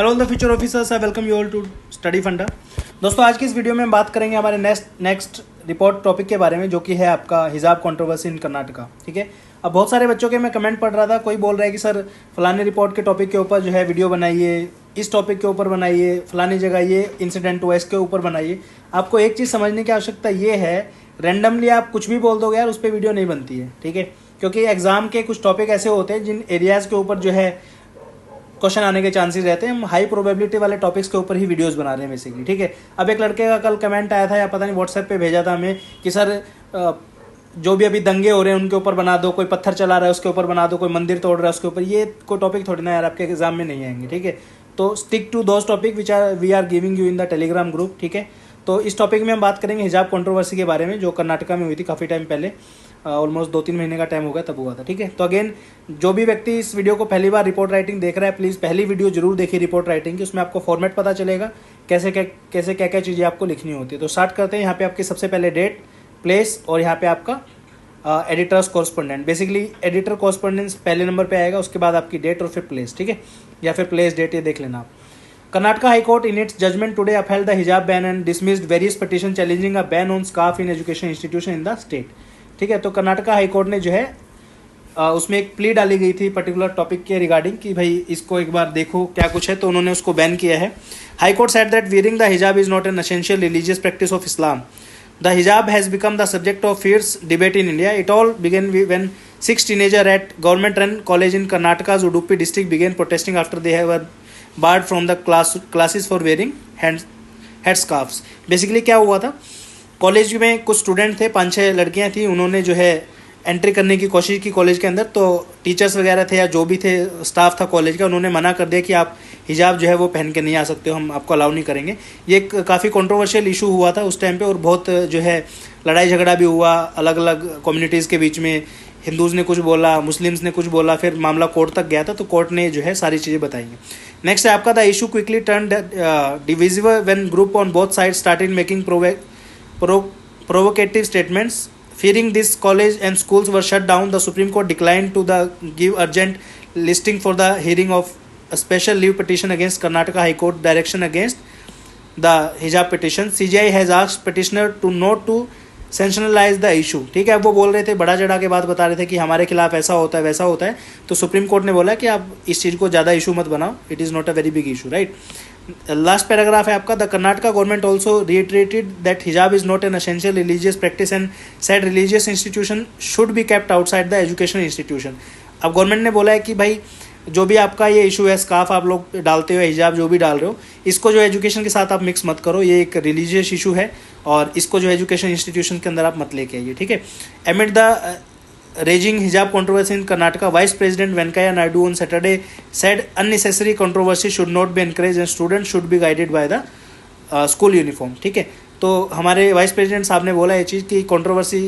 Hello the future officers, I welcome you all to study funda. दोस्तों, आज की इस वीडियो में हम बात करेंगे हमारे नेक्स्ट रिपोर्ट टॉपिक के बारे में, जो कि है आपका हिजाब कंट्रोवर्सी इन कर्नाटका। ठीक है। अब बहुत सारे बच्चों के मैं कमेंट पढ़ रहा था, कोई बोल रहा है कि सर फलाने रिपोर्ट के टॉपिक के ऊपर जो है वीडियो बनाइए, इस टॉपिक के ऊपर बनाइए, फलानी जगह ये इंसिडेंट हुआ इसके ऊपर बनाइए। आपको एक चीज़ समझने की आवश्यकता ये है, रैंडमली आप कुछ भी बोल दोगे यार, उस पर वीडियो नहीं बनती है। ठीक है। क्योंकि एग्जाम के कुछ टॉपिक ऐसे होते हैं जिन एरियाज़ के ऊपर जो है क्वेश्चन आने के चांसेस रहते हैं। हम हाई प्रोबेबिलिटी वाले टॉपिक्स के ऊपर ही वीडियोस बना रहे हैं बेसिकली। ठीक है। अब एक लड़के का कल कमेंट आया था, या पता नहीं व्हाट्सएप पे भेजा था हमें, कि सर जो भी अभी दंगे हो रहे हैं उनके ऊपर बना दो, कोई पत्थर चला रहा है उसके ऊपर बना दो, कोई मंदिर तोड़ रहा है उसके ऊपर। ये कोई टॉपिक थोड़ी ना यार आपके एग्जाम में नहीं आएंगे। ठीक है। तो stick to those topic which we are giving you in the Telegram group. ठीक है। तो इस टॉपिक में हम बात करेंगे हिजाब कंट्रोवर्सी के बारे में, जो कर्नाटका में हुई थी काफ़ी टाइम पहले, ऑलमोस्ट 2-3 महीने का टाइम हो गया तब हुआ था। ठीक है। तो अगेन, जो भी व्यक्ति इस वीडियो को पहली बार रिपोर्ट राइटिंग देख रहा है, प्लीज़ पहली वीडियो जरूर देखिए रिपोर्ट राइटिंग की। उसमें आपको फॉर्मेट पता चलेगा कैसे क्या क्या चीज़ें आपको लिखनी होती है। तो स्टार्ट करते हैं। यहाँ पे आपकी सबसे पहले डेट, प्लेस और यहाँ पे आपका editors correspondent. Basically editor correspondence पहले नंबर पे आएगा, उसके बाद आपकी डेट और फिर प्लेस। ठीक है। या फिर प्लेस डेट, ये देख लेना आप। Karnataka High Court in its judgment today upheld the hijab ban and dismissed various petitions challenging a ban on scarf in education institution in the state. ठीक है। तो कर्नाटका हाई कोर्ट ने जो है उसमें एक प्ली डाली गई थी पर्टिकुलर टॉपिक के रिगार्डिंग, कि भाई इसको एक बार देखो क्या कुछ है, तो उन्होंने उसको बैन किया है। High court said that wearing the hijab is not an essential religious practice of Islam. The hijab has become the subject of fierce debate in India. It all began when 6 teenagers at government-run college in Karnataka's Udupi district began protesting after they were barred from the classes for wearing head scarves. Basically क्या हुआ था, college में कुछ student थे, 5-6 लड़कियां थी, उन्होंने जो है एंट्री करने की कोशिश की कॉलेज के अंदर। तो टीचर्स वगैरह थे या जो भी थे, स्टाफ था कॉलेज का, उन्होंने मना कर दिया कि आप हिजाब जो है वो पहन के नहीं आ सकते हो, हम आपको अलाउ नहीं करेंगे। ये काफ़ी कंट्रोवर्शियल इशू हुआ था उस टाइम पे, और बहुत जो है लड़ाई झगड़ा भी हुआ अलग अलग कम्युनिटीज़ के बीच में। हिंदूज़ ने कुछ बोला, मुस्लिम्स ने कुछ बोला, फिर मामला कोर्ट तक गया था, तो कोर्ट ने जो है सारी चीज़ें बताई हैं। नेक्स्ट है आपका, the issue quickly turn divisive when group on both side started making provocative statements. Fearing this, college and schools were shut down. The Supreme Court declined to give urgent listing for the hearing of a special leave petition against Karnataka High Court direction against the hijab petition. CJI has asked petitioner to not to sensationalise the issue. ठीक है। अब वो बोल रहे थे, बड़ा चढ़ा के बात बता रहे थे कि हमारे खिलाफ ऐसा होता है वैसा होता है, तो सुप्रीम कोर्ट ने बोला कि आप इस चीज़ को ज़्यादा इशू मत बनाओ, it is not a very big issue, right. Last paragraph है आपका, the Karnataka government also reiterated that hijab is not an essential religious practice and said religious institution should be kept outside the education institution. अब government ने बोला है कि भाई जो भी आपका ये इशू है, स्कार्फ आप लोग डालते हो, हिजाब जो भी डाल रहे हो, इसको जो एजुकेशन के साथ आप मिक्स मत करो, ये एक रिलीजियस इशू है, और इसको जो एजुकेशन इंस्टीट्यूशन के अंदर आप मत लेके आइए। ठीक है। एमिड द रेजिंग हिजाब controversy in Karnataka, vice president Venkaiah Naidu on Saturday said unnecessary controversy should not be encourage and student should be guided by the school uniform. ठीक है। तो हमारे वाइस प्रेसिडेंट साहब ने बोला ये चीज़ कि कंट्रोवर्सी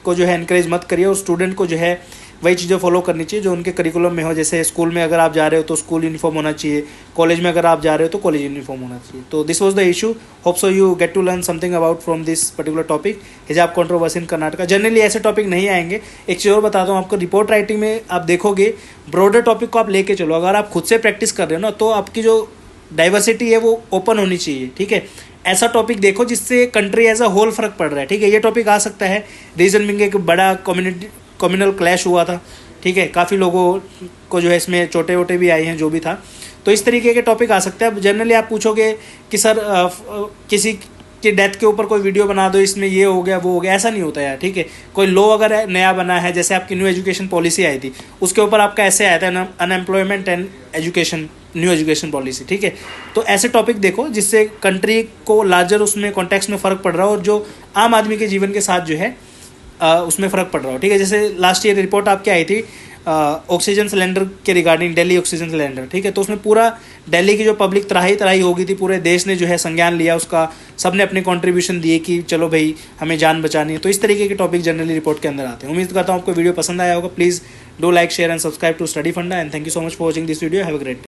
को जो है एनकरेज मत करिए, और स्टूडेंट को जो है वही चीज़ें फॉलो करनी चाहिए जो उनके करिकुलम में हो। जैसे स्कूल में अगर आप जा रहे हो तो स्कूल यूनिफॉर्म होना चाहिए, कॉलेज में अगर आप जा रहे हो तो कॉलेज यूनिफॉर्म होना चाहिए। तो this was the issue. Hope so you get to learn something about from this particular topic, hijab controversy in Karnataka. Generally ऐसे टॉपिक नहीं आएंगे। एक चीज़ और बताता हूँ आपको, रिपोर्ट राइटिंग में आप देखोगे ब्रॉडर टॉपिक को आप लेके चलो। अगर आप खुद से प्रैक्टिस कर रहे हो ना, तो आपकी जो डाइवर्सिटी है वो ओपन होनी चाहिए। ठीक है। ऐसा टॉपिक देखो जिससे कंट्री एज अ होल फर्क पड़ रहा है। ठीक है। ये टॉपिक आ सकता है, रीजन बिंग एक बड़ा कम्युनल क्लैश हुआ था। ठीक है। काफ़ी लोगों को जो है इसमें चोटें वोटे भी आई हैं, जो भी था, तो इस तरीके के टॉपिक आ सकते हैं। अब जनरली आप पूछोगे कि सर किसी की डेथ के ऊपर कोई वीडियो बना दो, इसमें ये हो गया वो हो गया, ऐसा नहीं होता यार। ठीक है। कोई लॉ अगर नया बना है, जैसे आपकी न्यू एजुकेशन पॉलिसी आई थी, उसके ऊपर आपका ऐसे आया था unemployment and education, new education policy. ठीक है। तो ऐसे टॉपिक देखो जिससे कंट्री को लार्जर उसमें कॉन्टेक्स्ट में फ़र्क पड़ रहा हो, और जो आम आदमी के जीवन के साथ जो है उसमें फ़र्क पड़ रहा हो। ठीक है। जैसे लास्ट ईयर रिपोर्ट आपकी आई थी ऑक्सीजन सिलेंडर के रिगार्डिंग, दिल्ली ऑक्सीजन सिलेंडर। ठीक है। तो उसमें पूरा दिल्ली की जो पब्लिक त्राही हो गई थी, पूरे देश ने जो है संज्ञान लिया उसका, सब ने अपने कंट्रीब्यूशन दिए कि चलो भाई हमें जान बचानी है। तो इस तरीके के टॉपिक जनरली रिपोर्ट के अंदर आते हैं। उम्मीद करता हूँ आपको वीडियो पसंद आया होगा। Please do like, share and subscribe to study Funda, and thank you so much for watching this video. Have a great day.